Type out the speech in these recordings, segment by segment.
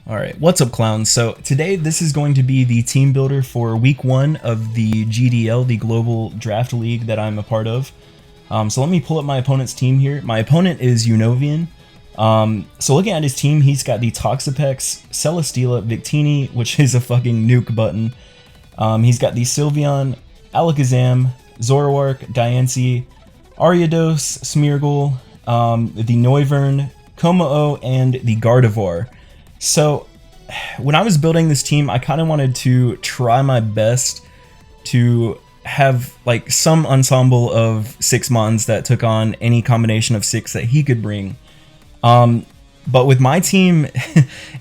Alright, what's up clowns? So today this is going to be the team builder for week 1 of the GDL, the Global Draft League that I'm a part of. So let me pull up my opponent's team here. My opponent is Unovian. So looking at his team, he's got the Toxapex, Celesteela, Victini, which is a fucking nuke button. He's got the Sylveon, Alakazam, Zoroark, Diancie, Ariados, Smeargle, the Noivern, Kommo-o, and the Gardevoir. So when I was building this team, I kind of wanted to try my best to have like some ensemble of 6 mons that took on any combination of 6 that he could bring. But with my team,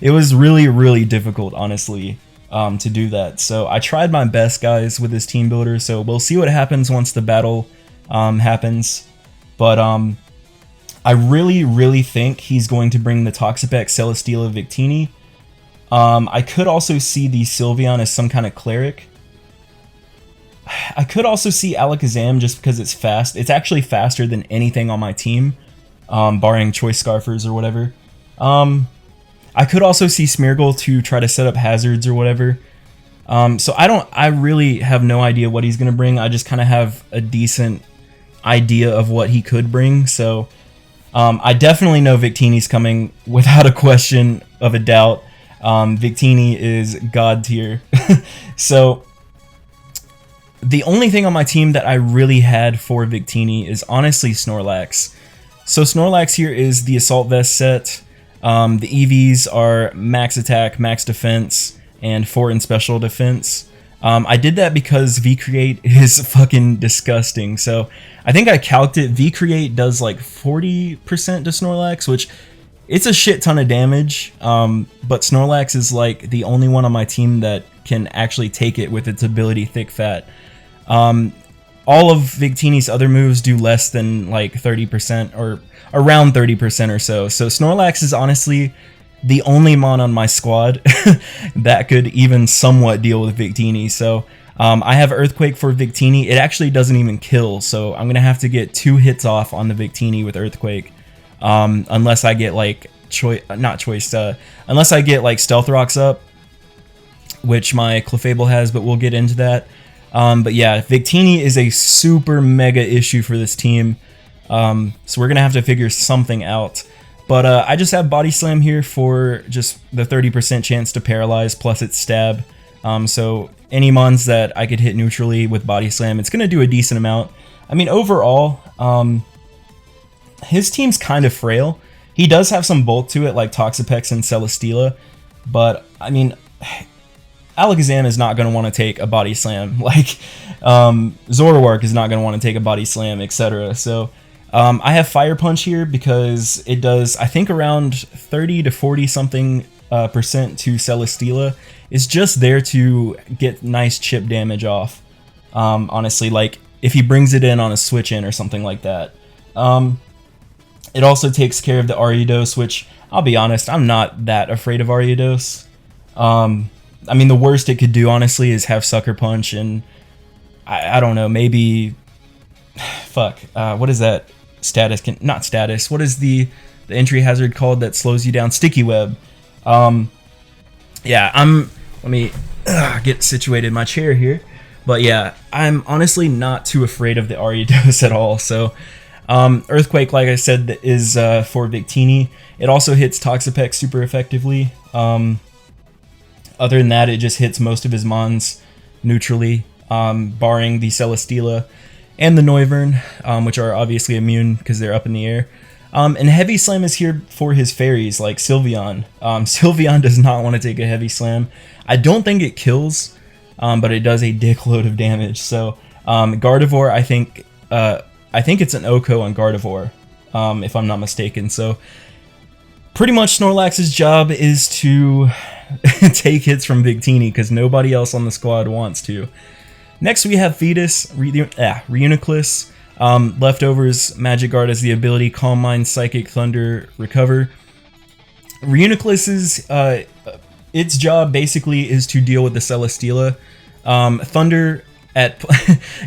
it was really difficult, honestly, to do that. So I tried my best, guys, with this team builder. So we'll see what happens once the battle happens. But I really think he's going to bring the Toxapex, Celesteela, Victini. I could also see the Sylveon as some kind of cleric. I could also see Alakazam just because it's fast. It's actually faster than anything on my team, barring Choice Scarfers or whatever. I could also see Smeargle to try to set up hazards or whatever. So I really have no idea what he's going to bring. I just kind of have a decent idea of what he could bring. So I definitely know Victini's coming without a question of a doubt. Victini is god tier. So the only thing on my team that I really had for Victini is honestly Snorlax. So Snorlax here is the Assault Vest set. The EVs are max attack, max defense, and 4 in special defense. I did that because V-Create is fucking disgusting. So I think I calced it. V-Create does like 40% to Snorlax, which it's a shit ton of damage. But Snorlax is like the only one on my team that can actually take it with its ability Thick Fat. All of Victini's other moves do less than like 30% or around 30% or so. So Snorlax is honestly the only mon on my squad that could even somewhat deal with Victini. So I have Earthquake for Victini. It actually doesn't even kill, so I'm gonna have to get 2 hits off on the Victini with Earthquake, unless I get like unless I get like Stealth Rocks up, which my Clefable has, but we'll get into that. But yeah, Victini is a super mega issue for this team, so we're gonna have to figure something out. But I just have Body Slam here for just the 30% chance to paralyze plus its stab. So any mons that I could hit neutrally with Body Slam, it's going to do a decent amount. I mean, overall, his team's kind of frail. He does have some bulk to it, like Toxapex and Celesteela. But, I mean, Alakazam is not going to want to take a Body Slam. Like, Zoroark is not going to want to take a Body Slam, etc. So I have Fire Punch here because it does, I think, around 30 to 40 something percent to Celesteela. It's just there to get nice chip damage off. Honestly, like if he brings it in on a switch in or something like that. It also takes care of the Ariados, which I'll be honest, I'm not that afraid of Ariados. I mean, the worst it could do, honestly, is have Sucker Punch, and I don't know, maybe, fuck, what is that? Not status. What is the entry hazard called that slows you down? Sticky Web. Yeah, let me get situated in my chair here. But yeah, I'm honestly not too afraid of the Ariados at all. So Earthquake, like I said, is for Victini. It also hits Toxapex super effectively. Other than that, it just hits most of his mons neutrally, barring the Celesteela and the Noivern, which are obviously immune because they're up in the air. And Heavy Slam is here for his fairies, like Sylveon. Sylveon does not want to take a Heavy Slam. I don't think it kills, but it does a dickload of damage. So Gardevoir, I think it's an Oko on Gardevoir, if I'm not mistaken. So pretty much Snorlax's job is to take hits from Victini because nobody else on the squad wants to. Next we have Fetus, Reuniclus. Leftovers, Magic Guard has the ability Calm Mind, Psychic, Thunder, Recover. Reuniclus's its job basically is to deal with the Celesteela. Thunder at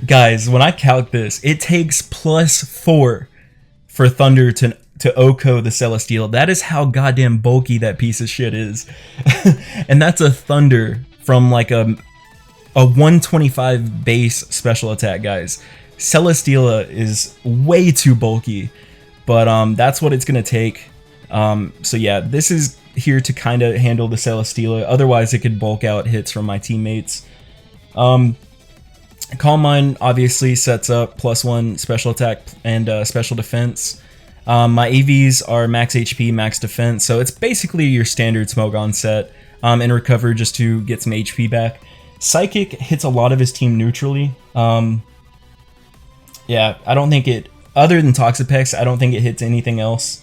guys, when I calc this, it takes +4 for Thunder to OHKO the Celesteela. That is how goddamn bulky that piece of shit is. And that's a Thunder from like a 125 base special attack, guys. Celesteela is way too bulky, but that's what it's gonna take. So yeah, this is here to kind of handle the Celesteela. Otherwise, it could bulk out hits from my teammates. Calm Mind obviously sets up +1 special attack and special defense. My EVs are max HP, max defense, so it's basically your standard Smogon set. And Recover just to get some HP back. Psychic hits a lot of his team neutrally. Yeah, I don't think it, other than Toxapex, I don't think it hits anything else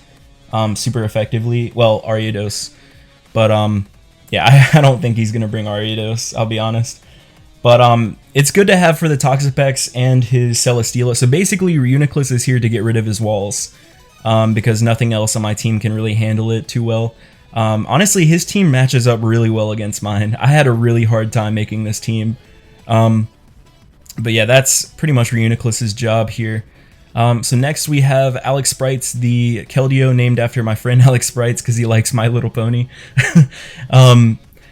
super effectively. Well, Ariados, but yeah, I don't think he's gonna bring Ariados, I'll be honest. But it's good to have for the Toxapex and his Celesteela. So basically, Reuniclus is here to get rid of his walls, because nothing else on my team can really handle it too well. Honestly, his team matches up really well against mine. I had a really hard time making this team. But yeah, that's pretty much Reuniclus's job here. So next we have Alex Sprites, the Keldeo named after my friend Alex Sprites because he likes My Little Pony.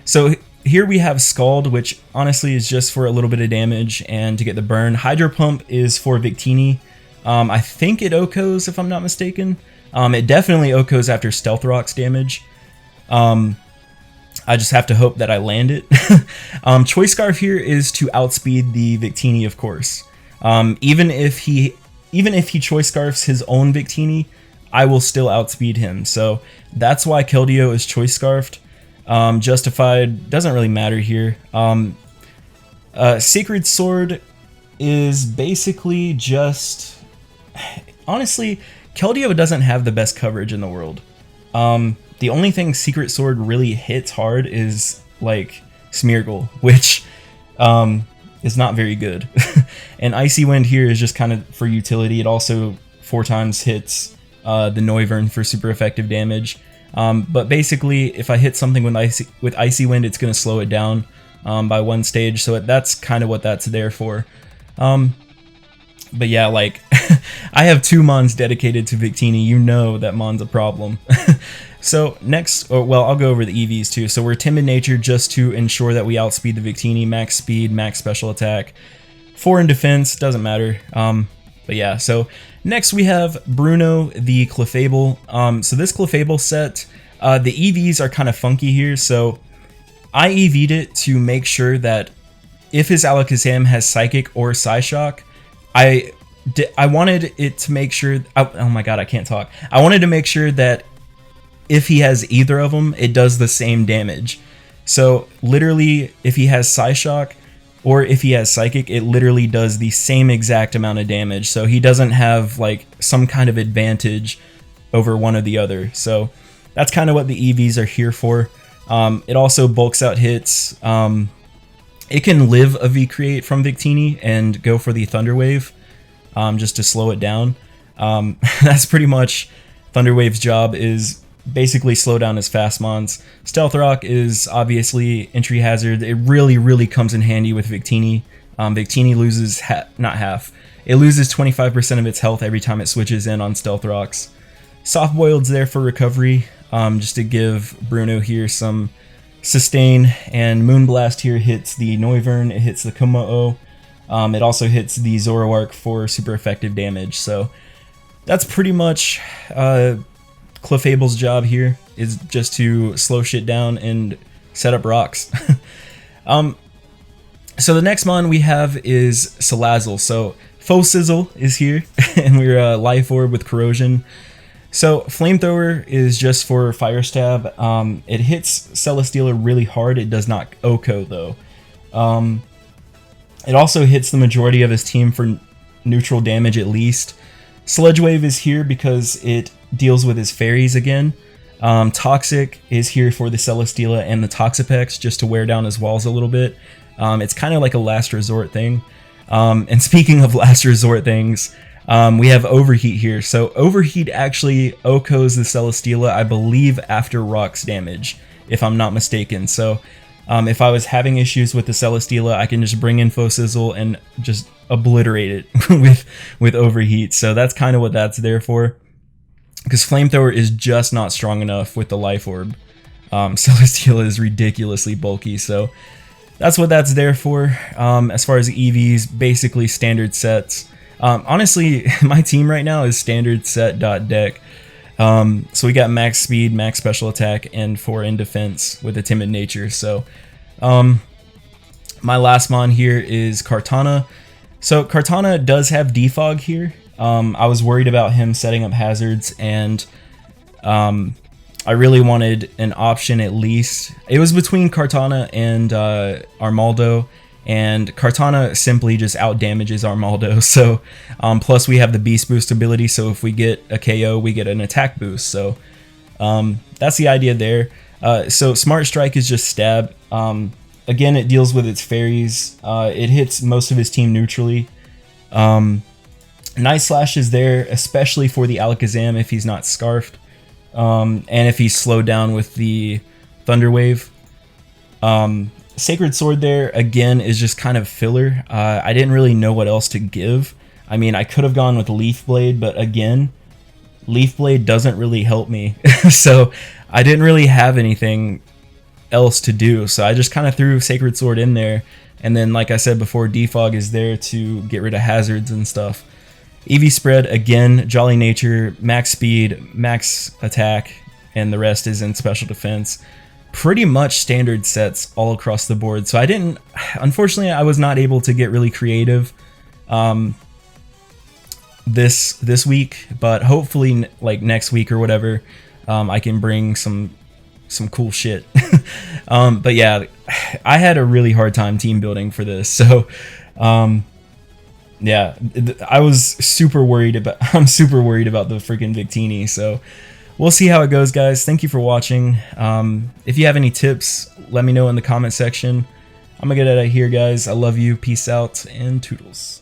So here we have Scald, which honestly is just for a little bit of damage and to get the burn. Hydro Pump is for Victini. I think it OHKOs if I'm not mistaken. It definitely OHKOs after Stealth Rock's damage. I just have to hope that I land it. Choice Scarf here is to outspeed the Victini, of course. Even if he Choice Scarfs his own Victini, I will still outspeed him. So that's why Keldeo is Choice Scarfed. Justified doesn't really matter here. Sacred Sword is basically just, honestly, Keldeo doesn't have the best coverage in the world. The only thing Secret Sword really hits hard is like Smeargle, which is not very good. And Icy Wind here is just kind of for utility. It also 4 times hits the Noivern for super effective damage. But basically, if I hit something with Icy Wind, it's going to slow it down by 1 stage. So that's kind of what that's there for. But yeah, like, I have 2 Mons dedicated to Victini. You know that Mon's a problem. So next, well, I'll go over the EVs too. So we're Timid Nature just to ensure that we outspeed the Victini. Max speed, max special attack. 4 in defense, doesn't matter. But yeah, so next we have Bruno the Clefable. So this Clefable set, the EVs are kind of funky here. So I EV'd it to make sure that if his Alakazam has Psychic or Psyshock, I wanted it to make sure, oh my god, I can't talk. I wanted to make sure that if he has either of them, it does the same damage. So literally, if he has Psyshock or if he has Psychic, it literally does the same exact amount of damage. So he doesn't have like some kind of advantage over one or the other. So that's kind of what the EVs are here for. It also bulks out hits. It can live a V-Create from Victini and go for the Thunder Wave, just to slow it down. That's pretty much Thunder Wave's job, is basically slow down his fast mons. Stealth Rock is obviously entry hazard. It really comes in handy with Victini. Victini loses not half. It loses 25% of its health every time it switches in on Stealth Rocks. Soft Boiled's there for recovery, just to give Bruno here some sustain, and Moonblast here hits the Noivern, it hits the Kumo-O. It also hits the Zoroark for super effective damage. So that's pretty much Clefable's job here, is just to slow shit down and set up rocks. So the next mon we have is Salazzle. So Faux Sizzle is here, and we're Life Orb with Corrosion. So Flamethrower is just for Fire Stab. It hits Celesteela really hard. It does not OHKO though. It also hits the majority of his team for neutral damage at least. Sludge Wave is here because it deals with his fairies again. Toxic is here for the Celesteela and the Toxapex, just to wear down his walls a little bit. It's kind of like a last resort thing. And speaking of last resort things, we have Overheat here. So Overheat actually OHKOs the Celesteela, I believe, after Rock's damage, if I'm not mistaken. So if I was having issues with the Celesteela, I can just bring in Faux Sizzle and just obliterate it with Overheat. So that's kind of what that's there for. because Flamethrower is just not strong enough with the Life Orb. Celestial is ridiculously bulky, so that's what that's there for. As far as EVs, basically standard sets. Honestly, my team right now is standard set deck. So we got max speed, max special attack, and 4 in defense with a timid nature. So my last mon here is Kartana. So Kartana does have defog here. I was worried about him setting up hazards, and I really wanted an option at least. It was between Kartana and Armaldo, and Kartana simply just out damages Armaldo. So plus we have the beast boost ability, so if we get a KO we get an attack boost. So that's the idea there. So Smart Strike is just stab. Again, it deals with its fairies. It hits most of his team neutrally. Night Slash is there, especially for the Alakazam if he's not scarfed, and if he's slowed down with the Thunder Wave. Sacred Sword there, again, is just kind of filler. I didn't really know what else to give. I mean, I could have gone with Leaf Blade, but again, Leaf Blade doesn't really help me. So I didn't really have anything else to do. So I just kind of threw Sacred Sword in there. And then, like I said before, Defog is there to get rid of hazards and stuff. EV Spread, again, Jolly Nature, max speed, max attack, and the rest is in special defense. Pretty much standard sets all across the board. So I didn't, unfortunately, I was not able to get really creative this week, but hopefully like next week or whatever, I can bring some cool shit. But yeah, I had a really hard time team building for this. So yeah, I was super worried about, I'm super worried about the freaking Victini. So we'll see how it goes, guys. Thank you for watching. If you have any tips, let me know in the comment section. I'm gonna get out of here, guys. I love you. Peace out and toodles.